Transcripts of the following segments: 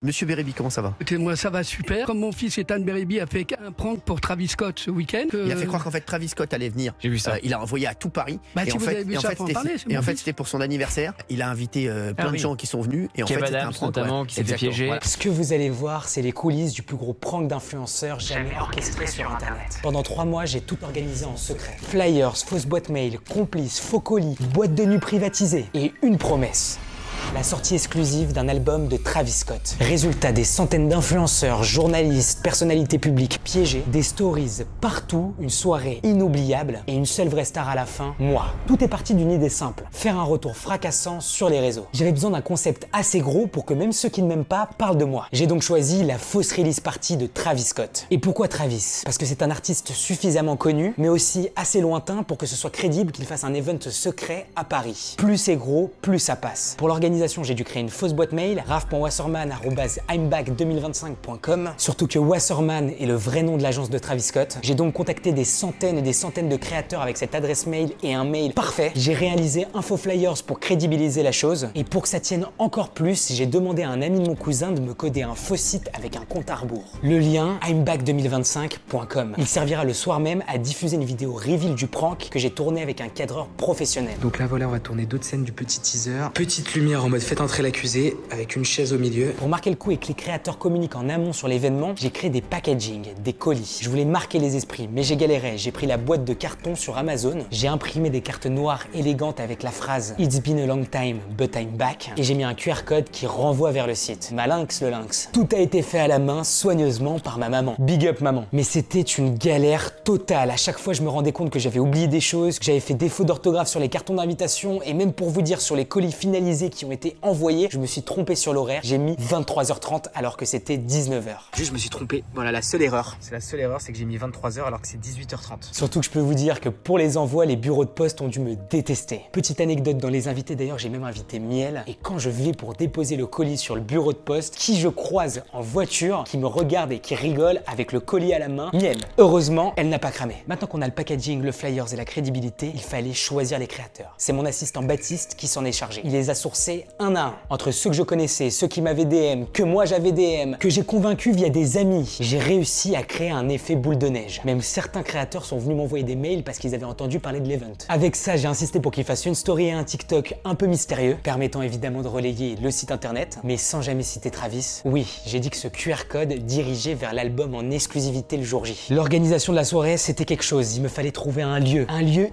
Monsieur Bérébi, comment ça va? Écoutez, moi ça va super. Comme mon fils Ethan Bérébi a fait un prank pour Travis Scott ce week-end. Il a fait croire qu'en fait Travis Scott allait venir. J'ai vu ça. Il a envoyé à tout Paris. Si vous avez vu ça, faut en parler. Et en fait, c'était pour son anniversaire. Il a invité plein de gens qui sont venus. Et en fait, c'était un prank notamment qui s'est fait piéger. Voilà. Ce que vous allez voir, c'est les coulisses du plus gros prank d'influenceurs jamais orchestré sur Internet. Pendant 3 mois, j'ai tout organisé en secret. Flyers, fausses boîtes mail, complices, faux colis, boîtes de nuit privatisées et une promesse. La sortie exclusive d'un album de Travis Scott. Résultat, des centaines d'influenceurs, journalistes, personnalités publiques piégées, des stories partout, une soirée inoubliable et une seule vraie star à la fin, moi. Tout est parti d'une idée simple, faire un retour fracassant sur les réseaux. J'avais besoin d'un concept assez gros pour que même ceux qui ne m'aiment pas parlent de moi. J'ai donc choisi la fausse release party de Travis Scott. Et pourquoi Travis? Parce que c'est un artiste suffisamment connu, mais aussi assez lointain pour que ce soit crédible qu'il fasse un event secret à Paris. Plus c'est gros, plus ça passe. Pour l'organisation, j'ai dû créer une fausse boîte mail, raf.wasserman@imback2025.com. Surtout que Wasserman est le vrai nom de l'agence de Travis Scott. J'ai donc contacté des centaines et des centaines de créateurs avec cette adresse mail et un mail parfait. J'ai réalisé un faux flyers pour crédibiliser la chose. Et pour que ça tienne encore plus, j'ai demandé à un ami de mon cousin de me coder un faux site avec un compte à rebours. Le lien, imback2025.com. Il servira le soir même à diffuser une vidéo reveal du prank que j'ai tourné avec un cadreur professionnel. Donc là voilà, on va tourner d'autres scènes du petit teaser. Petite lumière en mode faites entrer l'accusé avec une chaise au milieu. Pour marquer le coup et que les créateurs communiquent en amont sur l'événement, j'ai créé des packaging, des colis. Je voulais marquer les esprits, mais j'ai galéré. J'ai pris la boîte de carton sur Amazon, j'ai imprimé des cartes noires élégantes avec la phrase « It's been a long time, but I'm back » et j'ai mis un QR code qui renvoie vers le site. Ma lynx le lynx. Tout a été fait à la main, soigneusement par ma maman. Big up maman. Mais c'était une galère totale. À chaque fois, je me rendais compte que j'avais oublié des choses, que j'avais fait défaut d'orthographe sur les cartons d'invitation et même pour vous dire sur les colis finalisés qui ont été envoyé, je me suis trompé sur l'horaire, j'ai mis 23h30 alors que c'était 19h. Juste, je me suis trompé. Voilà, la seule erreur. C'est la seule erreur, c'est que j'ai mis 23h alors que c'est 18h30. Surtout que je peux vous dire que pour les envois, les bureaux de poste ont dû me détester. Petite anecdote dans les invités d'ailleurs, j'ai même invité Miel. Et quand je vais pour déposer le colis sur le bureau de poste, qui je croise en voiture, qui me regarde et qui rigole avec le colis à la main, Miel. Heureusement, elle n'a pas cramé. Maintenant qu'on a le packaging, le flyers et la crédibilité, il fallait choisir les créateurs. C'est mon assistant Baptiste qui s'en est chargé. Il les a sourcés un à un. Entre ceux que je connaissais, ceux qui m'avaient DM, que moi j'avais DM, que j'ai convaincu via des amis, j'ai réussi à créer un effet boule de neige. Même certains créateurs sont venus m'envoyer des mails parce qu'ils avaient entendu parler de l'event. Avec ça, j'ai insisté pour qu'ils fassent une story et un TikTok un peu mystérieux, permettant évidemment de relayer le site internet, mais sans jamais citer Travis. Oui, j'ai dit que ce QR code dirigeait vers l'album en exclusivité le jour J. L'organisation de la soirée, c'était quelque chose. Il me fallait trouver un lieu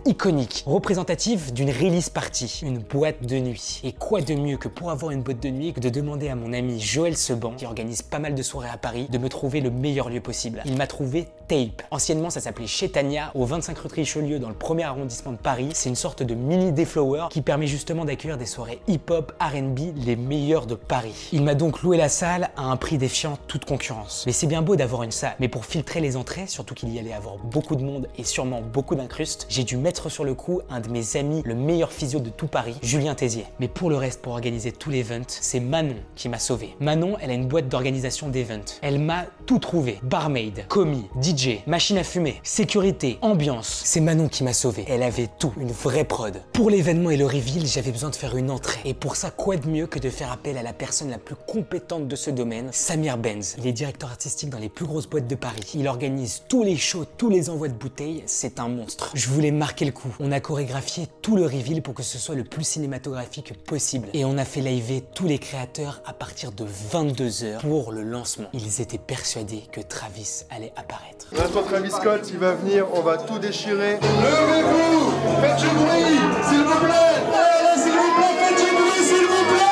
iconique, représentatif d'une release party, une boîte de nuit. Et quoi de mieux que pour avoir une boîte de nuit que de demander à mon ami Joël Seban, qui organise pas mal de soirées à Paris, de me trouver le meilleur lieu possible. Il m'a trouvé Tape. Anciennement, ça s'appelait Chez Tania, au 25 rue de Richelieu, dans le 1er arrondissement de Paris. C'est une sorte de mini Deflower qui permet justement d'accueillir des soirées hip-hop, R&B, les meilleures de Paris. Il m'a donc loué la salle à un prix défiant toute concurrence. Mais c'est bien beau d'avoir une salle, mais pour filtrer les entrées, surtout qu'il y allait avoir beaucoup de monde et sûrement beaucoup d'incrustes, j'ai dû mettre sur le coup un de mes amis, le meilleur physio de tout Paris, Julien Tézier. Mais pour le reste, pour organiser tout l'event, c'est Manon qui m'a sauvé. Manon, elle a une boîte d'organisation d'event. Elle m'a tout trouvé. Barmaid, commis, DJ, machine à fumer, sécurité, ambiance. C'est Manon qui m'a sauvé. Elle avait tout, une vraie prod. Pour l'événement et le reveal, j'avais besoin de faire une entrée. Et pour ça, quoi de mieux que de faire appel à la personne la plus compétente de ce domaine, Samir Benz. Il est directeur artistique dans les plus grosses boîtes de Paris. Il organise tous les shows, tous les envois de bouteilles. C'est un monstre. Je voulais marquer le coup. On a chorégraphié tout le reveal pour que ce soit le plus cinématographique possible. Et on a fait liver tous les créateurs à partir de 22h pour le lancement. Ils étaient persuadés que Travis allait apparaître. Maintenant Travis Scott, il va venir, on va tout déchirer. Levez-vous, faites du bruit, s'il vous plaît. Allez, s'il vous plaît, faites du bruit, s'il vous plaît.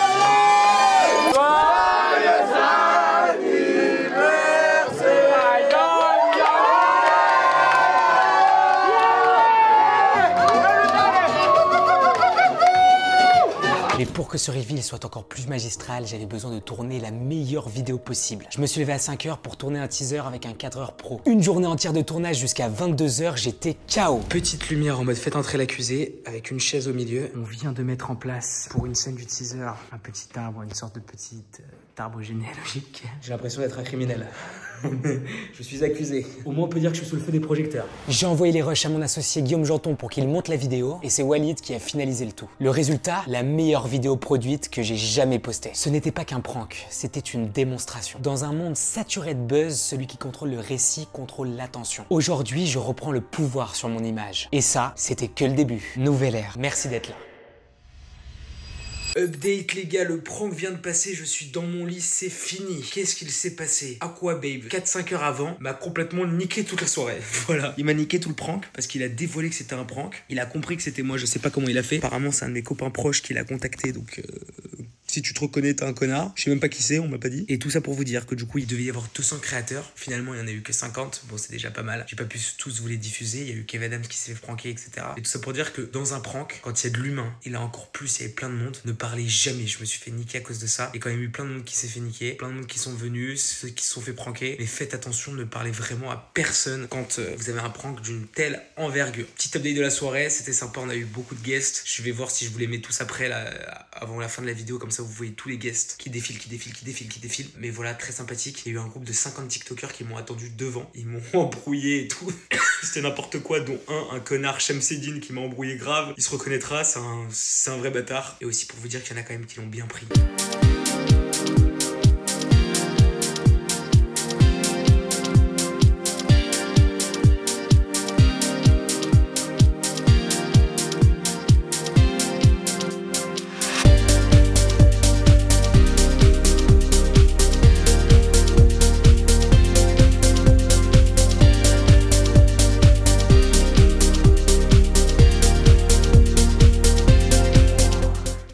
Mais pour que ce reveal soit encore plus magistral, j'avais besoin de tourner la meilleure vidéo possible. Je me suis levé à 5h pour tourner un teaser avec un cadreur pro. Une journée entière de tournage jusqu'à 22h, j'étais KO. Petite lumière en mode faites entrer l'accusé avec une chaise au milieu. On vient de mettre en place pour une scène du teaser un petit arbre, une sorte de petite arbre généalogique. J'ai l'impression d'être un criminel. Je suis accusé. Au moins on peut dire que je suis sous le feu des projecteurs. J'ai envoyé les rushs à mon associé Guillaume Janton pour qu'il monte la vidéo et c'est Walid qui a finalisé le tout. Le résultat, la meilleure vidéo produite que j'ai jamais postée. Ce n'était pas qu'un prank, c'était une démonstration. Dans un monde saturé de buzz, celui qui contrôle le récit contrôle l'attention. Aujourd'hui, je reprends le pouvoir sur mon image. Et ça, c'était que le début. Nouvelle ère. Merci d'être là. Update les gars, le prank vient de passer, je suis dans mon lit, c'est fini. Qu'est-ce qu'il s'est passé? Aqua Babe, 4-5 heures avant, m'a complètement niqué toute la soirée. Voilà, il m'a niqué tout le prank parce qu'il a dévoilé que c'était un prank. Il a compris que c'était moi, je sais pas comment il a fait. Apparemment c'est un de mes copains proches qui l'a contacté, donc si tu te reconnais, t'es un connard. Je sais même pas qui c'est, on m'a pas dit. Et tout ça pour vous dire que du coup, il devait y avoir 200 créateurs. Finalement, il y en a eu que 50. Bon, c'est déjà pas mal. J'ai pas pu tous vous les diffuser. Il y a eu Kev Adams qui s'est fait pranker, etc. Et tout ça pour dire que dans un prank, quand il y a de l'humain, et là encore plus, il y avait plein de monde, ne parlez jamais. Je me suis fait niquer à cause de ça. Et quand il y a eu plein de monde qui s'est fait niquer, plein de monde qui sont venus, ceux qui se sont fait pranker. Mais faites attention, ne parlez vraiment à personne quand vous avez un prank d'une telle envergure. Petit update de la soirée, c'était sympa. On a eu beaucoup de guests. Je vais voir si je vous les mets tous après, là, avant la fin de la vidéo. Comme ça, vous voyez tous les guests qui défilent. Mais voilà, très sympathique. Il y a eu un groupe de 50 TikTokers qui m'ont attendu devant. Ils m'ont embrouillé et tout. C'était n'importe quoi, dont un connard Shamseddine qui m'a embrouillé grave. Il se reconnaîtra, c'est un vrai bâtard. Et aussi pour vous dire qu'il y en a quand même qui l'ont bien pris.